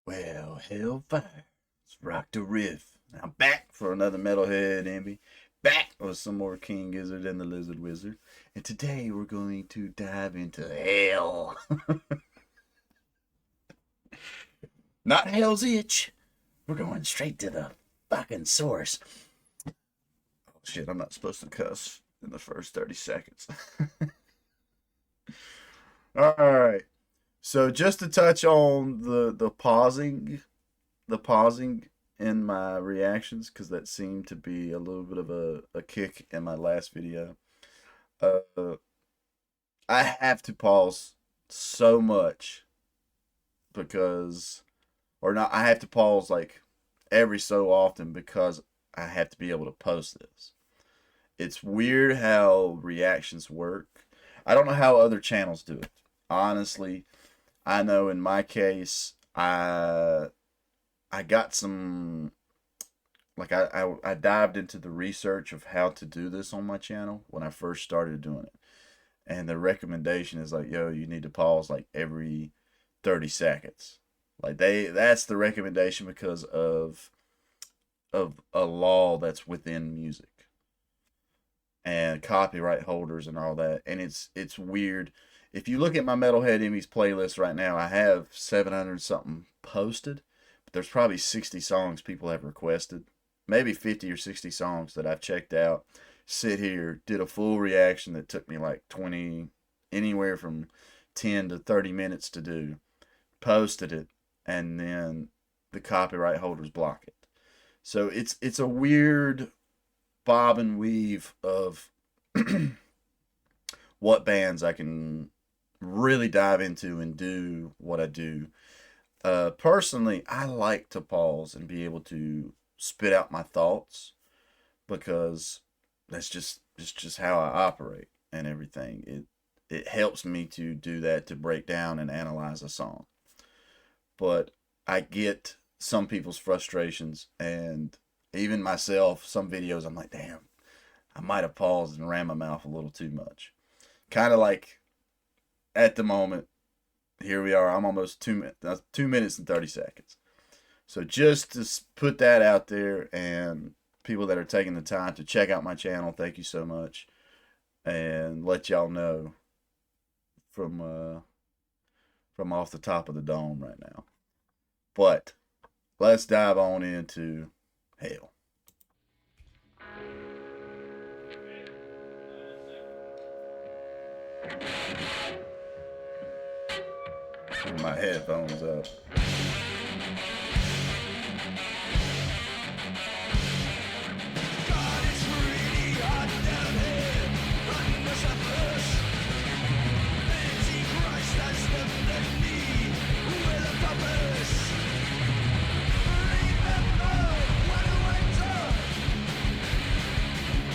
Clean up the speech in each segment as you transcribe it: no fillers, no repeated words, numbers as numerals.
Well, hellfire. It's RockdaRiff. I'm back for another Metalhead Envy. Back with some more King Gizzard and the Lizard Wizard. And today we're going to dive into hell. Not Hell's Itch. We're going straight to the fucking source. Oh shit, I'm not supposed to cuss in the first 30 seconds. Alright. So just to touch on the pausing in my reactions, because that seemed to be a little bit of a kick in my last video. I have to pause so much because, or not, I have to pause like every so often because I have to be able to post this. It's weird how reactions work. I don't know how other channels do it. Honestly, I know in my case, I got some, like I dived into the research of how to do this on my channel when I first started doing it. And the recommendation is like, yo, you need to pause like every 30 seconds. Like that's the recommendation because of a law that's within music and copyright holders and all that. And it's weird. If you look at my Metalhead Envies playlist right now, I have 700 something posted, but there's probably 60 songs people have requested, maybe 50 or 60 songs that I've checked out, sit here, did a full reaction that took me like 20, anywhere from 10 to 30 minutes to do, posted it, and then the copyright holders block it. So it's a weird bob and weave of what bands I can really dive into and do what I do. Personally, I like to pause and be able to spit out my thoughts because that's just how I operate and everything. It helps me to do that, to break down and analyze a song. But I get some people's frustrations, and even myself, some videos I'm like, damn, I might have paused and ran my mouth a little too much. Kind of like at the moment, here we are, I'm almost 2 minutes and 30 seconds. So just to put that out there, and people that are taking the time to check out my channel, thank you so much. And let y'all know from off the top of the dome right now. But let's dive on into hell. Turn my headphones up.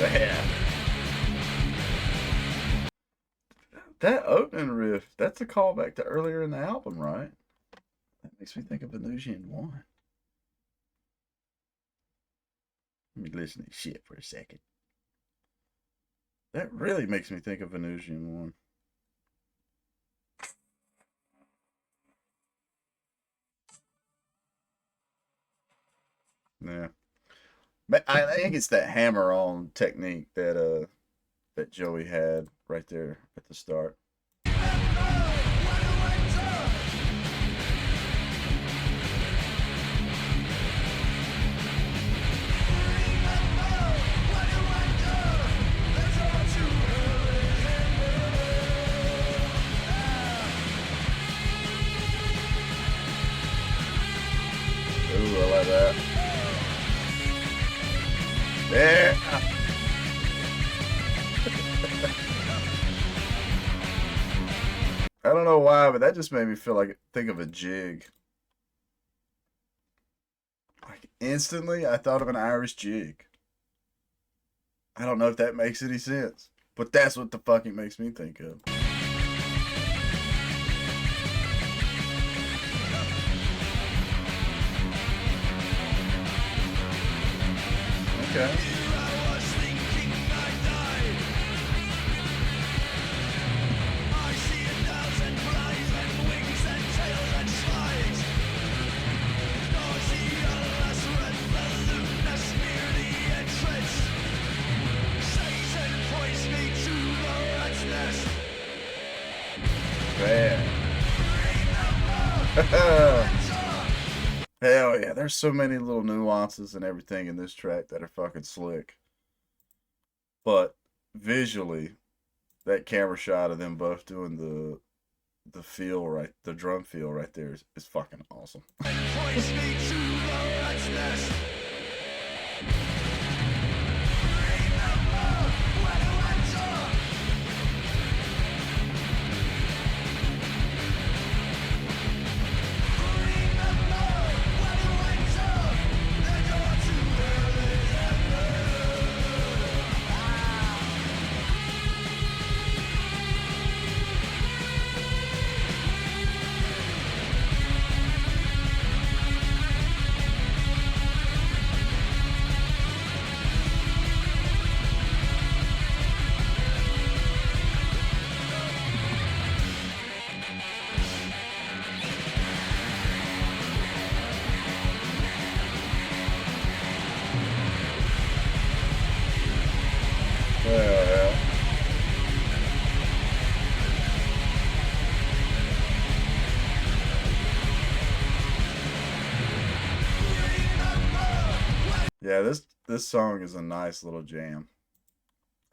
Yeah. That opening riff, that's a callback to earlier in the album, right? That makes me think of Venusian 1. Let me listen to shit for a second. That really makes me think of Venusian 1. Yeah. I think it's that hammer-on technique that that Joey had right there at the start. Ooh, I like that. Yeah. I don't know why, but that just made me feel like think of a jig. Like instantly, I thought of an Irish jig. I don't know if that makes any sense, but that's what the fuck it makes me think of. Okay. Hell yeah, there's so many little nuances and everything in this track that are fucking slick. But visually, that camera shot of them both doing the feel right, the drum feel right there is fucking awesome. Yeah. Yeah, this song is a nice little jam.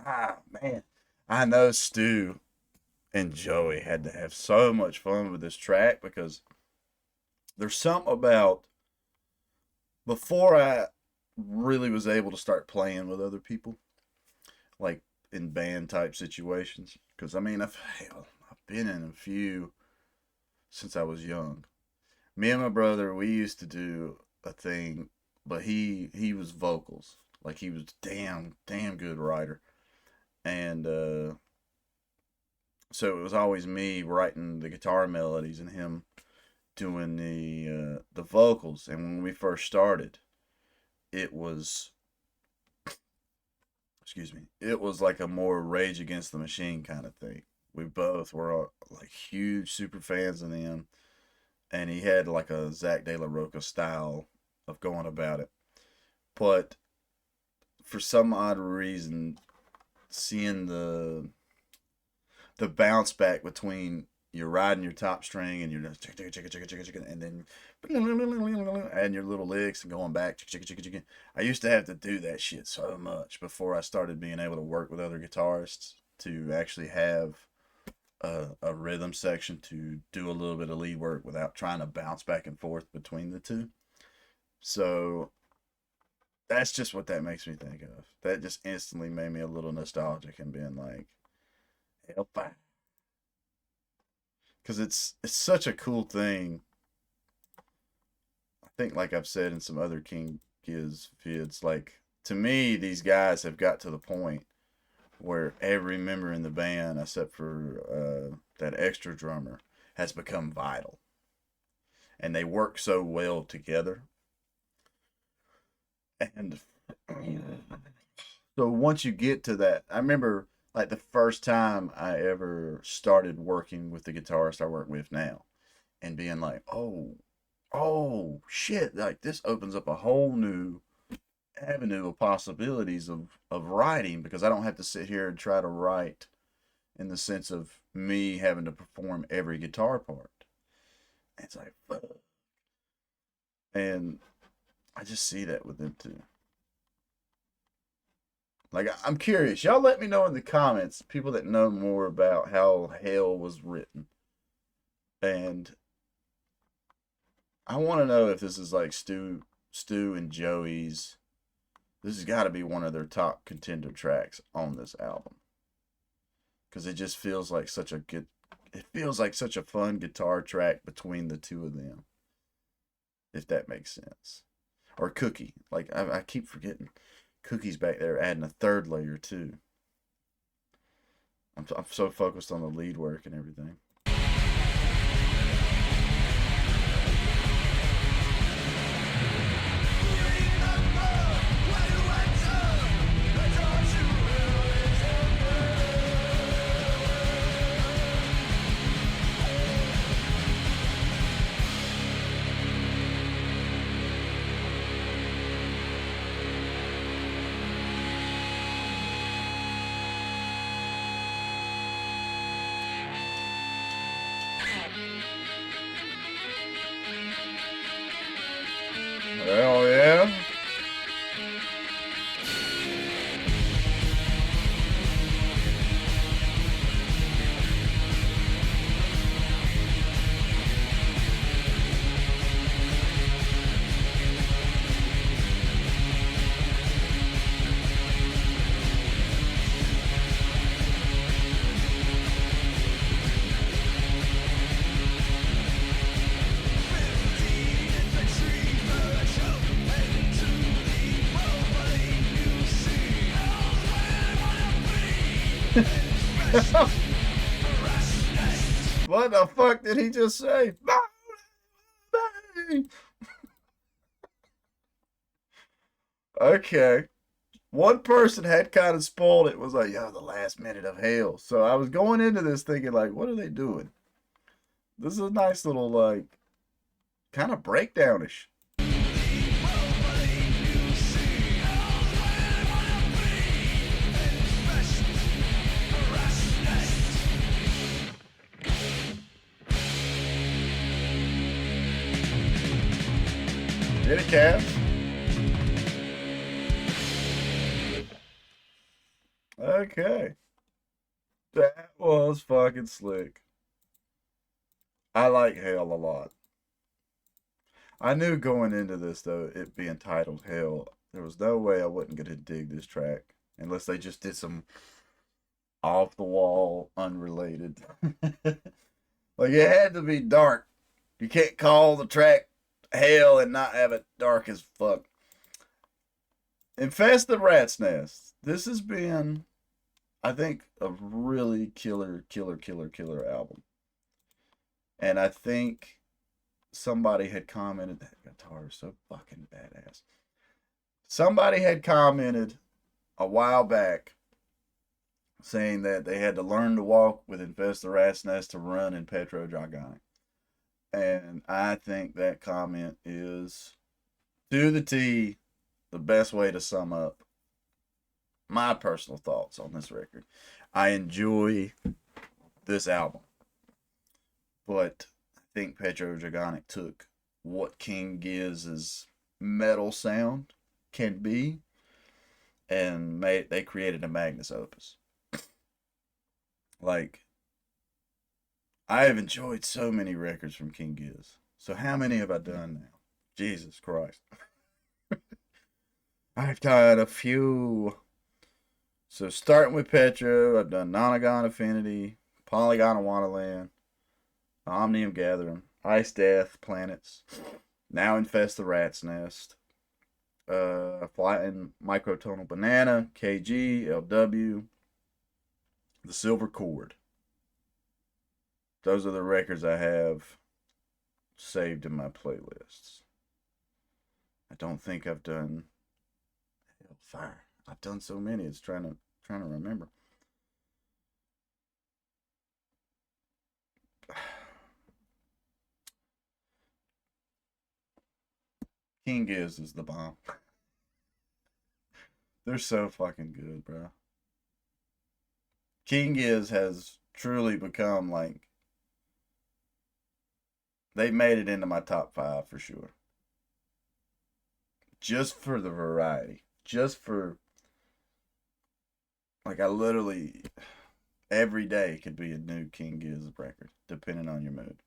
Ah, man. I know Stu and Joey had to have so much fun with this track because there's something about before I really was able to start playing with other people, like in band type situations. Because I mean, I've been in a few since I was young. Me and my brother, we used to do a thing, but he was vocals. Like he was damn good writer, and so it was always me writing the guitar melodies and him doing the vocals. And when we first started, it was excuse me, it was like a more Rage Against the Machine kind of thing. We both were like huge super fans of them, and he had like a Zach De La Rocha style of going about it. But for some odd reason, seeing the bounce back between you're riding your top string and you're just chicka chicka chicka chicka chicka and then adding your little licks and going back chicka chicka chicka chicka. I used to have to do that shit so much before I started being able to work with other guitarists to actually have a rhythm section to do a little bit of lead work without trying to bounce back and forth between the two. So that's just what that makes me think of. That just instantly made me a little nostalgic and being like, hell, because it's such a cool thing. I think, like I've said in some other King Giz vids, like to me, these guys have got to the point where every member in the band, except for that extra drummer, has become vital, and they work so well together. And so once you get to that, I remember like the first time I ever started working with the guitarist I work with now, and being like, oh shit, like this opens up a whole new avenue of possibilities of writing because I don't have to sit here and try to write in the sense of me having to perform every guitar part. It's like, fuck. And I just see that with them too. Like, I'm curious. Y'all let me know in the comments, people that know more about how Hell was written. And I want to know if this is like Stu and Joey's. This has got to be one of their top contender tracks on this album. Because it just feels like such a good, it feels like such a fun guitar track between the two of them. If that makes sense. Or Cookie. Like, I keep forgetting. Cookie's back there adding a third layer too. I'm so focused on the lead work and everything. What the fuck did he just say? Okay. One person had kind of spoiled it, was like, yo, the last minute of hell. So I was going into this thinking, like, what are they doing? This is a nice little, like, kind of breakdownish. Get it, Cavs? Okay. That was fucking slick. I like Hell a lot. I knew going into this, though, it being titled Hell, there was no way I wasn't going to dig this track unless they just did some off the wall, unrelated. Like, it had to be dark. You can't call the track Hell and not have it dark as fuck. Infest the Rat's Nest. This has been, I think, a really killer album. And I think somebody had commented, that guitar is so fucking badass. Somebody had commented a while back saying that they had to learn to walk with Infest the Rat's Nest to run in Petro Jargonic. And I think that comment is, to the T, the best way to sum up my personal thoughts on this record. I enjoy this album, but I think Petro Jargonic took what King Gizz's metal sound can be and they created a magnus opus. Like, I have enjoyed so many records from King Giz. So how many have I done now? Jesus Christ. I've done a few. So starting with Petro, I've done Nonagon Affinity, Polygon of Wonderland, Omnium Gathering, Ice Death, Planets, now Infest the Rat's Nest, Flying Microtonal Banana, KG, LW, The Silver Cord. Those are the records I have saved in my playlists. I don't think I've done Hellfire. I've done so many, it's trying to remember. King Giz is the bomb. They're so fucking good, bro. King Giz has truly become, like, they've made it into my top 5 for sure. Just for the variety. Just for, like, I literally, every day could be a new King Giz record, depending on your mood.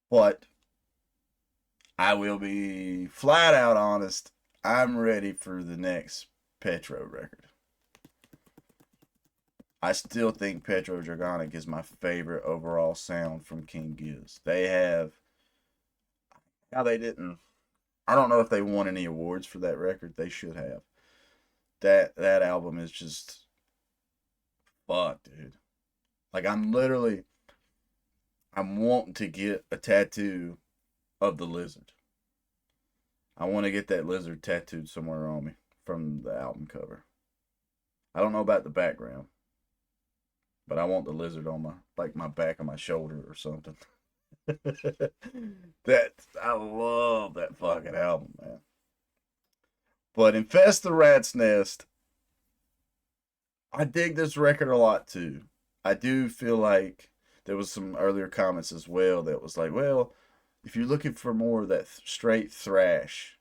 But I will be flat out honest. I'm ready for the next Petro record. I still think Petro Jargonic is my favorite overall sound from King Giz. They have, how they didn't, I don't know if they won any awards for that record. They should have. That album is just, fuck, dude. Like, I'm wanting to get a tattoo of the lizard. I want to get that lizard tattooed somewhere on me from the album cover. I don't know about the background, but I want the lizard on my back of my shoulder or something. I love that fucking album, man. But Infest the Rat's Nest, I dig this record a lot too. I do feel like there was some earlier comments as well that was like, well, if you're looking for more of that straight thrash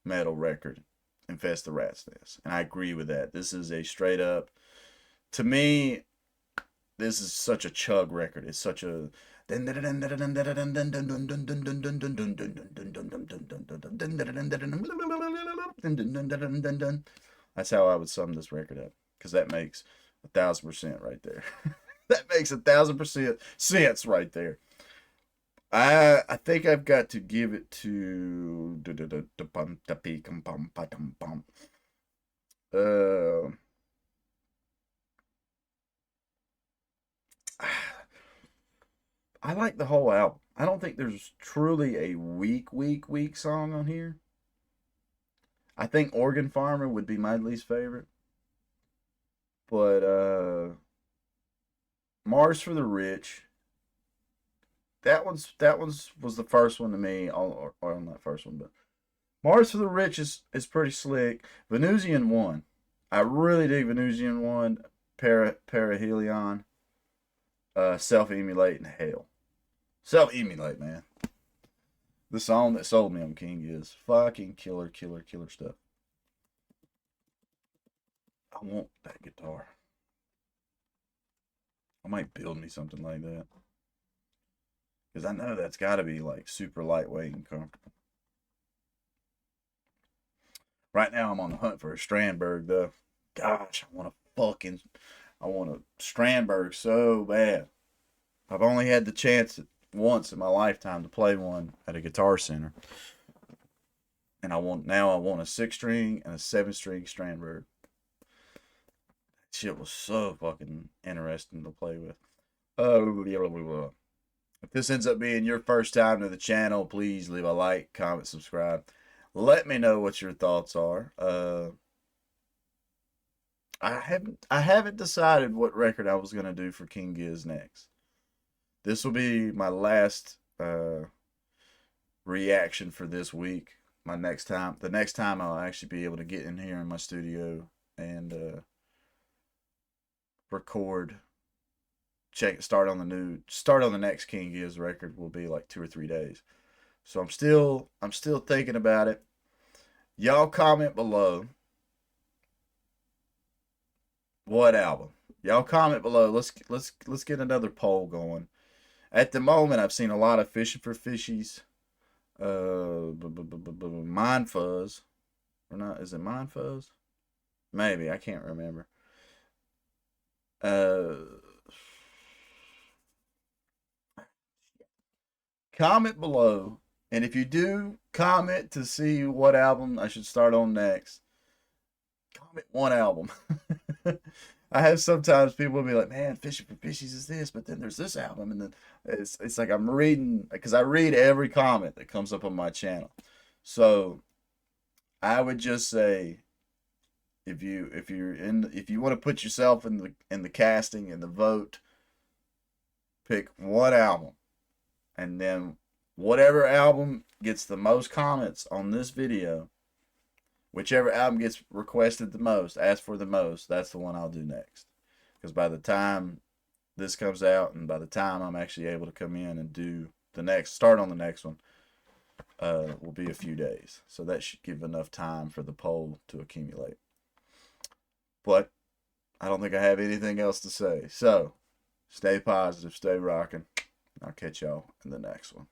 metal record, Infest the Rat's Nest. And I agree with that. This is a straight up, to me, this is such a chug record. It's such a, that's how I would sum this record up, because that makes 1,000% right there. That makes 1,000% sense right there. I think I've got to give it to I like the whole album. I don't think there's truly a weak song on here. I think Organ Farmer would be my least favorite. But Mars for the Rich. That one's was the first one to me. Or not first one, but Mars for the Rich is pretty slick. Venusian 1. I really dig Venusian 1. Perihelion. Self-Emulate and Hell. Self-Emulate, man. The song that sold me on King is fucking killer stuff. I want that guitar. I might build me something like that. Because I know that's got to be like super lightweight and comfortable. Right now I'm on the hunt for a Strandberg though. Gosh, I want a Strandberg so bad. I've only had the chance once in my lifetime to play one at a Guitar Center. And I want a 6-string and a 7-string Strandberg. That shit was so fucking interesting to play with. If this ends up being your first time to the channel, please leave a like, comment, subscribe. Let me know what your thoughts are. I haven't decided what record I was gonna do for King Giz next. This will be my last reaction for this week. The next time I'll actually be able to get in here in my studio and record. Start on the next King Giz record will be like 2 or 3 days. So I'm still thinking about it. Y'all comment below what album. Y'all comment below. Let's get another poll going. At the moment, I've seen a lot of Fishing for Fishies, Mind Fuzz, or not? Is it Mind Fuzz? Maybe, I can't remember. Comment below, and if you do comment to see what album I should start on next, comment one album. I have sometimes people be like, "Man, Fishing for Fishies is this," but then there's this album, and then it's like I'm reading because I read every comment that comes up on my channel. So I would just say, if you want to put yourself in the casting and the vote, pick one album, and then whatever album gets the most comments on this video, whichever album gets requested the most, asked for the most, that's the one I'll do next. Because by the time this comes out and by the time I'm actually able to come in and start on the next one, will be a few days. So that should give enough time for the poll to accumulate. But I don't think I have anything else to say. So stay positive, stay rocking. I'll catch y'all in the next one.